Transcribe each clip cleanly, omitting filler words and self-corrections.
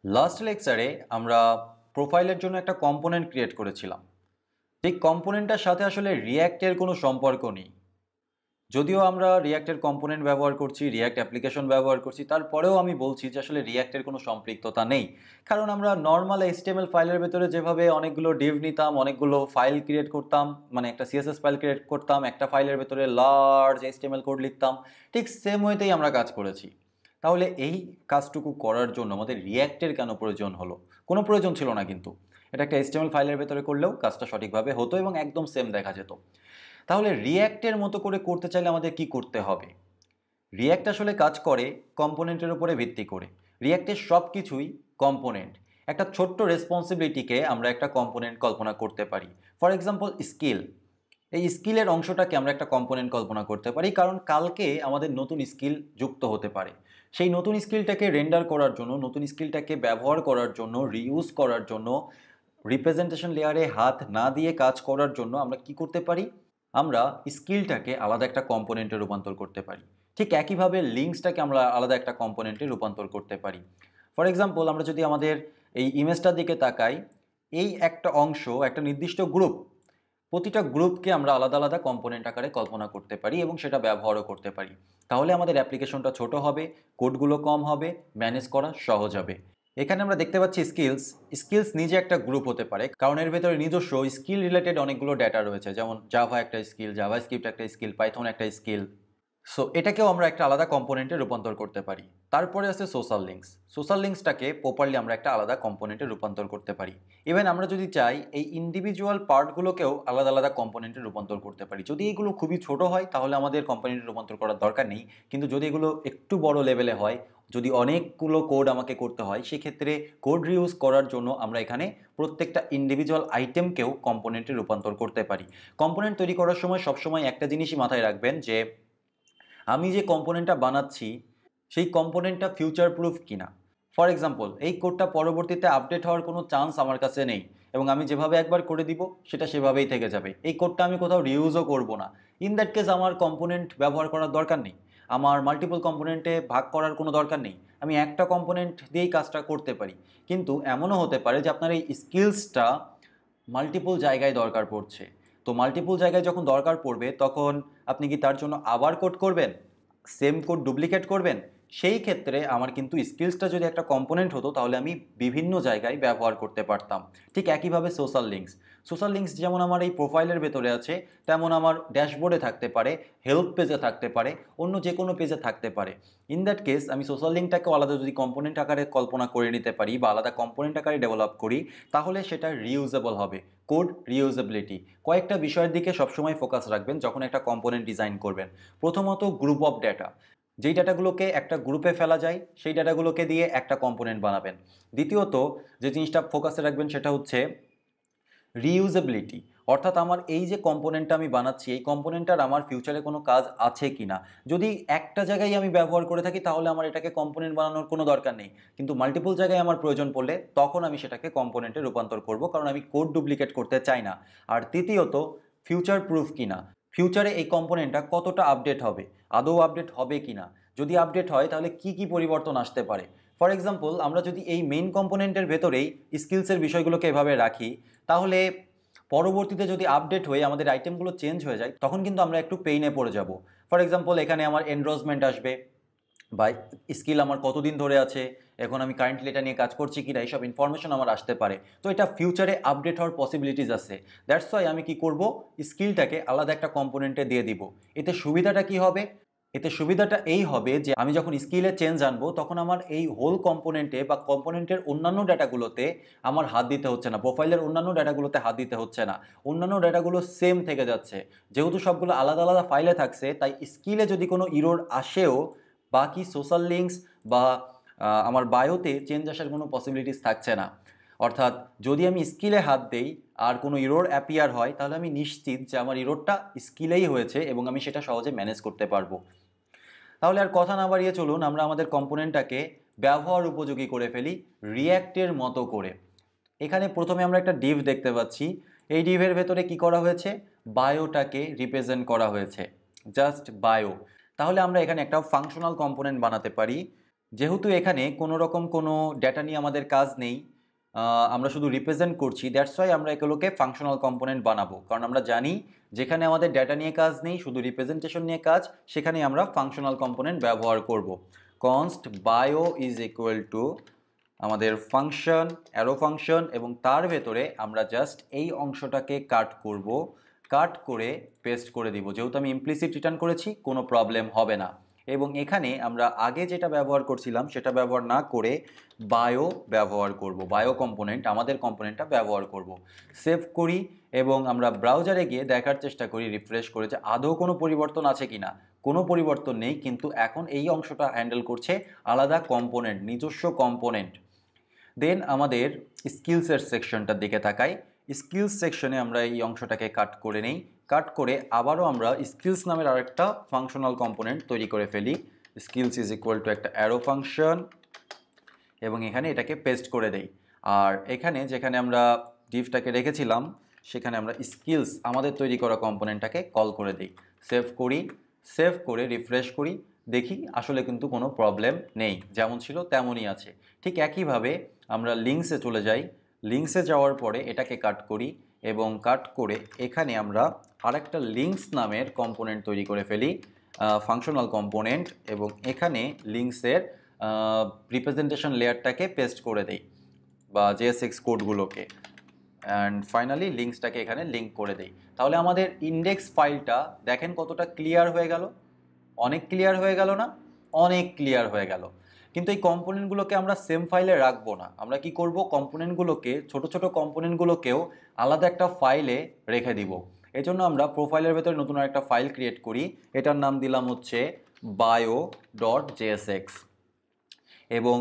Last লেকচারে আমরা প্রোফাইলের জন্য একটা কম্পোনেন্ট ক্রিয়েট করেছিলাম। এই কম্পোনেন্টটার সাথে আসলে রিয়্যাক্টের কোনো সম্পর্ক নেই। যদিও আমরা রিয়্যাক্টের কম্পোনেন্ট ব্যবহার করছি, রিয়্যাক্ট অ্যাপ্লিকেশন ব্যবহার করছি, তারপরেও আমি বলছি যে আসলে রিয়্যাক্টের কোনো সম্পৃক্ততা নেই। কারণ আমরা নর্মাল এইচটিএমএল ফাইলের ভেতরে যেভাবে অনেকগুলো ডিভ নিতাম, অনেকগুলো ফাইল ক্রিয়েট করতাম, মানে একটা সিএসএস ফাইল ক্রিয়েট করতাম, একটা ফাইলের ভেতরে লার্জ এইচটিএমএল কোড লিখতাম, ঠিক সেম ওয়েতেই আমরা কাজ করেছি। তাহলে এই কাজটুকু করার জন্য আমাদের রিয়্যাক্টের কেন প্রয়োজন হলো? কোনো প্রয়োজন ছিল না, কিন্তু এটা একটা এইচটিএমএল ফাইলের ভেতরে করলেও কাজটা সঠিকভাবে হতো এবং একদম সেম দেখা যেত। তাহলে রিয়্যাক্টের মতো করে করতে চাইলে আমাদের কি করতে হবে? রিয়্যাক্ট আসলে কাজ করে কম্পোনেন্টের উপরে ভিত্তি করে। রিয়্যাক্টের সব কিছুই কম্পোনেন্ট। একটা ছোট্ট রেসপন্সিবিলিটিকে আমরা একটা কম্পোনেন্ট কল্পনা করতে পারি। For example skill. এই স্কিলের অংশটাকে আমরা একটা কম্পোনেন্ট কল্পনা করতে পারি, কারণ কালকে আমাদের নতুন স্কিল যুক্ত হতে পারে। সেই নতুন স্কিলটাকে রেন্ডার করার জন্য, নতুন স্কিলটাকে ব্যবহার করার জন্য, রিইউজ করার জন্য, রিপ্রেজেন্টেশন লেয়ারে হাত না দিয়ে কাজ করার জন্য আমরা কি করতে পারি? আমরা স্কিলটাকে আলাদা একটা কম্পোনেন্টে রূপান্তর করতে পারি। ঠিক একইভাবে লিঙ্কসটাকে আমরা আলাদা একটা কম্পোনেন্টে রূপান্তর করতে পারি। ফর এক্সাম্পল, আমরা যদি আমাদের এই ইমেজটার দিকে তাকাই, এই একটা অংশ, একটা নির্দিষ্ট গ্রুপ, প্রতিটা গ্রুপকে আমরা আলাদা আলাদা কম্পোনেন্ট আকারে কল্পনা করতে পারি এবং সেটা ব্যবহারও করতে পারি। তাহলে আমাদের অ্যাপ্লিকেশনটা ছোট হবে, কোডগুলো কম হবে, ম্যানেজ করা সহজ হবে। এখানে আমরা দেখতে পাচ্ছি স্কিলস। স্কিলস নিজে একটা গ্রুপ হতে পারে, কারণ এর ভেতরে নিজস্ব স্কিল রিলেটেড অনেকগুলো ডেটা রয়েছে, যেমন জাভা একটা স্কিল, জাভাস্ক্রিপ্ট একটা স্কিল, পাইথন একটা স্কিল। সো এটাকেও আমরা একটা আলাদা কম্পোনেন্টে রূপান্তর করতে পারি। তারপরে আছে সোশ্যাল লিঙ্কস। সোশ্যাল লিঙ্কসটাকে প্রপারলি আমরা একটা আলাদা কম্পোনেন্টে রূপান্তর করতে পারি। ইভেন আমরা যদি চাই এই ইন্ডিভিজুয়াল পার্টগুলোকেও আলাদা আলাদা কম্পোনেন্টে রূপান্তর করতে পারি। যদি এগুলো খুবই ছোট হয় তাহলে আমাদের কম্পোনেন্টে রূপান্তর করার দরকার নেই, কিন্তু যদি এগুলো একটু বড় লেভেলে হয়, যদি অনেকগুলো কোড আমাকে করতে হয়, সেক্ষেত্রে কোড রিউজ করার জন্য আমরা এখানে প্রত্যেকটা ইন্ডিভিজুয়াল আইটেমকেও কম্পোনেন্টে রূপান্তর করতে পারি। কম্পোনেন্ট তৈরি করার সময় সবসময় একটা জিনিসই মাথায় রাখবেন, যে আমি যে কম্পোনেন্টটা বানাচ্ছি সেই কম্পোনেন্টটা ফিউচার প্রুফ কিনা। ফর এক্সাম্পল, এই কোডটা পরবর্তীতে আপডেট হওয়ার কোনো চান্স আমার কাছে নেই এবং আমি যেভাবে একবার করে দিব সেটা সেভাবেই থেকে যাবে। এই কোডটা আমি কোথাও রিউজও করব না। ইন দ্যাট কেস আমার কম্পোনেন্ট ব্যবহার করার দরকার নেই, আমার মাল্টিপল কম্পোনেন্টে ভাগ করার কোনো দরকার নেই। আমি একটা কম্পোনেন্ট দিয়েই কাজটা করতে পারি। কিন্তু এমনও হতে পারে যে আপনার এই স্কিলসটা মাল্টিপল জায়গায় দরকার পড়ছে। তো মাল্টিপল জায়গায় যখন দরকার পড়বে, তখন আপনি কি তার জন্য আবার কোড করবেন, সেম কোড ডুপ্লিকেট করবেন? সেই ক্ষেত্রে আমার কিন্তু স্কিলসটা যদি একটা কম্পোনেন্ট হতো তাহলে আমি বিভিন্ন জায়গায় ব্যবহার করতে পারতাম। ঠিক একইভাবে সোশ্যাল লিঙ্কস। সোশ্যাল লিঙ্কস যেমন আমার এই প্রোফাইলের ভেতরে আছে, তেমন আমার ড্যাশবোর্ডে থাকতে পারে, হেল্প পেজে থাকতে পারে, অন্য যে কোনো পেজে থাকতে পারে। ইন দ্যাট কেস আমি সোশ্যাল লিঙ্কটাকেও আলাদা যদি কম্পোনেন্ট আকারে কল্পনা করে নিতে পারি বা আলাদা কম্পোনেন্ট আকারে ডেভেলপ করি, তাহলে সেটা রিউজেবল হবে। কোড রিউজেবিলিটি। কয়েকটা বিষয়ের দিকে সবসময় ফোকাস রাখবেন যখন একটা কম্পোনেন্ট ডিজাইন করবেন। প্রথমত, গ্রুপ অফ ডেটা। যেই ডাটাগুলোকে একটা গ্রুপে ফেলা যায় সেই ডাটাগুলোকে দিয়ে একটা কম্পোনেন্ট বানাবেন। দ্বিতীয়ত যে জিনিসটা ফোকাসে রাখবেন সেটা হচ্ছে রিইউজেবিলিটি। অর্থাৎ আমার এই যে কম্পোনেন্টটা আমি বানাচ্ছি, এই কম্পোনেন্টটার আমার ফিউচারে কোনো কাজ আছে কি না। যদি একটা জায়গায় আমি ব্যবহার করে থাকি তাহলে আমার এটাকে কম্পোনেন্ট বানানোর কোনো দরকার নেই, কিন্তু মাল্টিপল জায়গায় আমার প্রয়োজন পড়লে তখন আমি সেটাকে কম্পোনেন্টে রূপান্তর করব, কারণ আমি কোড ডুপ্লিকেট করতে চাই না। আর তৃতীয়ত, ফিউচার প্রুফ কিনা। ফিউচারে এই কম্পোনেন্টটা কতটা আপডেট হবে, আদৌ আপডেট হবে কিনা। যদি আপডেট হয় তাহলে কি কি পরিবর্তন আসতে পারে। ফর এক্সাম্পল, আমরা যদি এই মেইন কম্পোনেন্টের ভেতরেই স্কিলসের বিষয়গুলোকে এভাবে রাখি, তাহলে পরবর্তীতে যদি আপডেট হয়ে আমাদের আইটেমগুলো চেঞ্জ হয়ে যায় তখন কিন্তু আমরা একটু পেইনে পড়ে যাব। ফর এক্সাম্পল, এখানে আমার এনরোলমেন্ট আসবে বা স্কিল আমার কতদিন ধরে আছে, এখন আমি কারেন্টলি এটা নিয়ে কাজ করছি কিনা, এইসব ইনফরমেশন আমার আসতে পারে। তো এটা ফিউচারে আপডেট হওয়ার পসিবিলিটিস আছে। দ্যাটস ওয়াই আমি কি করব, স্কিলটাকে আলাদা একটা কম্পোনেন্টে দিয়ে দিব। এতে সুবিধাটা কি হবে? এতে সুবিধাটা এই হবে যে আমি যখন স্কিলে চেঞ্জ আনবো তখন আমার এই হোল কম্পোনেন্টে বা কম্পোনেন্টের অন্যান্য ডাটাগুলোতে আমার হাত দিতে হচ্ছে না, প্রোফাইলের অন্যান্য ডাটাগুলোতে হাত দিতে হচ্ছে না। অন্যান্য ডাটাগুলো সেম থেকে যাচ্ছে। যেহেতু সবগুলো আলাদা আলাদা ফাইলে থাকছে, তাই স্কিলে যদি কোনো ইরোর আসেও বাকি সোশ্যাল লিঙ্কস বা আমার বায়োতে চেঞ্জ আসার কোনো পসিবিলিটিস থাকছে না। অর্থাৎ যদি আমি স্কিলে হাত দেই আর কোনো ইরোর অ্যাপিয়ার হয়, তাহলে আমি নিশ্চিত যে আমার ইরোরটা স্কিলেই হয়েছে এবং আমি সেটা সহজে ম্যানেজ করতে পারবো। তাহলে আর কথা না বাড়িয়ে চলুন আমরা আমাদের কম্পোনেন্টটাকে ব্যবহার উপযোগী করে ফেলি রিয়্যাক্টের মতো করে। এখানে প্রথমে আমরা একটা ডিভ দেখতে পাচ্ছি। এই ডিভের ভেতরে কি করা হয়েছে? বায়োটাকে রিপ্রেজেন্ট করা হয়েছে, জাস্ট বায়ো। তাহলে আমরা এখানে একটা ফাংশনাল কম্পোনেন্ট বানাতে পারি যেহেতু এখানে কোনো রকম কোনো ডেটা নিয়ে আমাদের কাজ নেই, আমরা শুধু রিপ্রেজেন্ট করছি, দ্যাটস ওয়াই আমরা এগুলোকে ফাংশনাল কম্পোনেন্ট বানাবো। কারণ আমরা জানি যেখানে আমাদের ডেটা নিয়ে কাজ নেই, শুধু রিপ্রেজেন্টেশন নিয়ে কাজ, সেখানে আমরা ফাংশনাল কম্পোনেন্ট ব্যবহার করব। Const bio is equal to আমাদের ফাংশন, অ্যারো ফাংশন, এবং তার ভেতরে আমরা জাস্ট এই অংশটাকে কাট করব, কাট করে পেস্ট করে দিব। যেহেতু আমি ইমপ্লিসিট রিটার্ন করেছি, কোনো প্রবলেম হবে না। এবং এখানে আমরা আগে যেটা ব্যবহার করছিলাম সেটা ব্যবহার না করে বায়ো ব্যবহার করব, বায়ো কম্পোনেন্ট, আমাদের কম্পোনেন্টটা ব্যবহার করব। সেভ করি এবং আমরা ব্রাউজারে গিয়ে দেখার চেষ্টা করি, রিফ্রেশ করে, যে আদৌ কোনো পরিবর্তন আছে কি না। কোনো পরিবর্তন নেই, কিন্তু এখন এই অংশটা হ্যান্ডেল করছে আলাদা কম্পোনেন্ট, নিজস্ব কম্পোনেন্ট। দেন আমাদের স্কিলসের সেকশনটার দিকে তাকাই। স্কিলস সেকশনে আমরা এই অংশটাকে কাট করে নেই, কাট করে আবারও আমরা স্কিলস নামের আরেকটা ফাংশনাল কম্পোনেন্ট তৈরি করে ফেলি। স্কিলস ইজ ইকুয়াল টু একটা অ্যারো ফাংশন, এবং এখানে এটাকে পেস্ট করে দেই। আর এখানে যেখানে আমরা ডিভটাকে রেখেছিলাম সেখানে আমরা স্কিলস, আমাদের তৈরি করা কম্পোনেন্টটাকে কল করে দিই। সেভ করি, সেভ করে রিফ্রেশ করি, দেখি আসলে কিন্তু কোনো প্রবলেম নেই, যেমন ছিল তেমনই আছে। ঠিক একইভাবে আমরা লিঙ্কসে চলে যাই। লিঙ্কসে যাওয়ার পরে এটাকে কাট করি এবং কাট করে এখানে আমরা আরেকটা লিঙ্কস নামের কম্পোনেন্ট তৈরি করে ফেলি, ফাংশনাল কম্পোনেন্ট, এবং এখানে লিঙ্কসের রিপ্রেজেন্টেশন লেয়ারটাকে পেস্ট করে দেই, বা জেএসএক্স কোডগুলোকে, অ্যান্ড ফাইনালি লিঙ্কসটাকে এখানে লিঙ্ক করে দেই। তাহলে আমাদের ইন্ডেক্স ফাইলটা দেখেন কতটা ক্লিয়ার হয়ে গেল। অনেক ক্লিয়ার হয়ে গেল না? অনেক ক্লিয়ার হয়ে গেল। কিন্তু এই কম্পোনেন্টগুলোকে আমরা সেম ফাইলে রাখবো না। আমরা কি করব, কম্পোনেন্টগুলোকে, ছোট ছোট কম্পোনেন্টগুলোকেও আলাদা একটা ফাইলে রেখে দিব। এজন্য আমরা প্রোফাইলের ভেতরে নতুন একটা ফাইল ক্রিয়েট করি, এটার নাম দিলাম হচ্ছে bio.jsx। এবং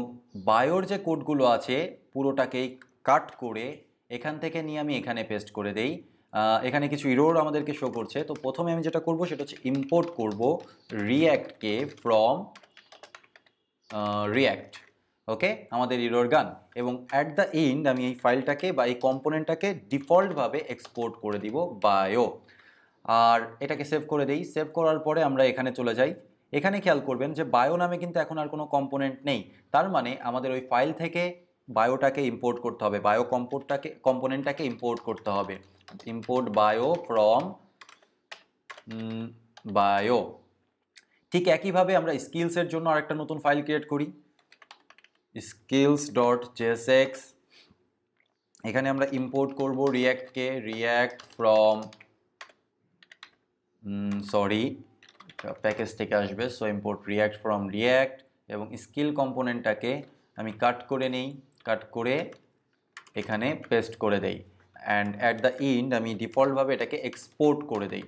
বায়োর যে কোডগুলো আছে পুরোটাকেই কাট করে এখান থেকে নিয়ে আমি এখানে পেস্ট করে দেই। এখানে কিছু ইরর আমাদেরকে শো করছে, তো প্রথমে আমি যেটা করব সেটা হচ্ছে ইম্পোর্ট করব রিয়াক্টকে ফ্রম রিয়াক্ট। ওকে, আমাদের ইরর গান। এবং অ্যাট দ্য এন্ড আমি এই ফাইলটাকে বা এই কম্পোনেন্টটাকে ডিফল্টভাবে এক্সপোর্ট করে দিব বায়ো। আর এটাকে সেভ করে দেই। সেভ করার পরে আমরা এখানে চলে যাই। এখানে খেয়াল করবেন যে বায়ো নামে কিন্তু এখন আর কোনো কম্পোনেন্ট নেই। তার মানে আমাদের ওই ফাইল থেকে বায়োটাকে ইম্পোর্ট করতে হবে, বায়ো কম্পোনেন্টটাকে ইম্পোর্ট করতে হবে। Import bio from bio. ঠিক একইভাবে আমরা স্কিলসের জন্য আরেকটা নতুন ফাইল ক্রিয়েট করি, skills.jsx। এখানে আমরা ইম্পোর্ট করব রিয়াক্টকে, রিয়াক্ট ফ্রম প্যাকেজ থেকে আসবে, so import react from react. এবং স্কিল কম্পোনেন্টটাকে আমি কাট করে নিই, কাট করে এখানে পেস্ট করে দেই, অ্যান্ড অ্যাট দ্য এন্ড আমি ডিফল্টভাবে এটাকে এক্সপোর্ট করে দেই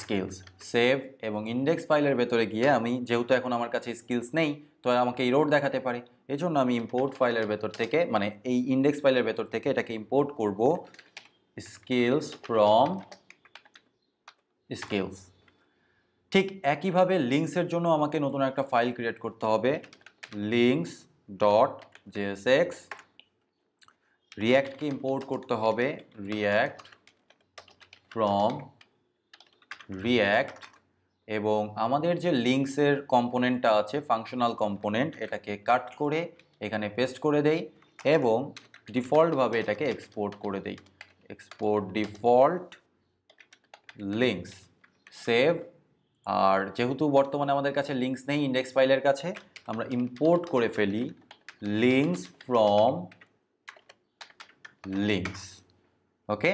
স্কিলস। সেভ, এবং ইন্ডেক্স ফাইলের ভেতরে গিয়ে আমি, যেহেতু এখন আমার কাছে স্কিলস নেই, তো আমাকে ইরর দেখাতে পারে, এজন্য আমি ইম্পোর্ট ফাইলের ভেতর থেকে, মানে এই ইন্ডেক্স ফাইলের ভেতর থেকে এটাকে ইম্পোর্ট করব স্কিলস ফ্রম স্কিলস। ঠিক একইভাবে লিঙ্কসের জন্য আমাকে নতুন একটা ফাইল ক্রিয়েট করতে হবে, links.jsx। রিয়াক্টকে ইম্পোর্ট করতে হবে রিয়াক্ট ফ্রম রিয়াক্ট, এবং আমাদের যে লিঙ্কসের কম্পোনেন্টটা আছে ফাংশনাল কম্পোনেন্ট, এটাকে কাট করে এখানে পেস্ট করে দেই এবং ডিফল্টভাবে এটাকে এক্সপোর্ট করে দেই, এক্সপোর্ট ডিফল্ট লিঙ্কস। সেভ। আর যেহেতু বর্তমানে আমাদের কাছে লিঙ্কস নেই ইন্ডেক্স ফাইলের কাছে, আমরা ইম্পোর্ট করে ফেলি লিঙ্কস ফ্রম লিঙ্কস। ওকে,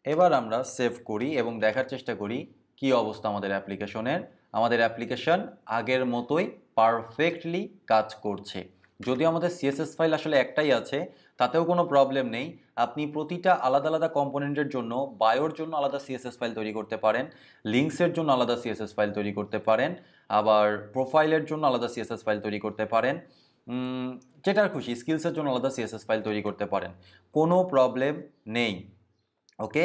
এবার আমরা সেভ করি এবং দেখার চেষ্টা করি কি অবস্থা আমাদের অ্যাপ্লিকেশনের। আমাদের অ্যাপ্লিকেশন আগের মতোই পারফেক্টলি কাজ করছে। যদিও আমাদের সিএসএস ফাইল আসলে একটাই আছে, তাতেও কোনো প্রবলেম নেই। আপনি প্রতিটা আলাদা আলাদা কম্পোনেন্টের জন্য, বায়োর জন্য আলাদা সিএসএস ফাইল তৈরি করতে পারেন, লিঙ্কসের জন্য আলাদা সিএসএস ফাইল তৈরি করতে পারেন, আবার প্রোফাইলের জন্য আলাদা সিএসএস ফাইল তৈরি করতে পারেন, যেটার খুশি, স্কিলসের জন্য আলাদা সিএসএস ফাইল তৈরি করতে পারেন, কোনো প্রবলেম নেই। ওকে,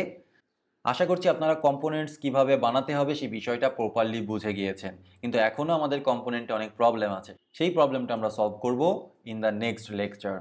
আশা করছি আপনারা কম্পোনেন্টস কিভাবে বানাতে হবে সেই বিষয়টা প্রপারলি বুঝে গিয়েছেন। কিন্তু এখনও আমাদের কম্পোনেন্টে অনেক প্রবলেম আছে, সেই প্রবলেমটা আমরা সলভ করব ইন দ্য নেক্সট লেকচার।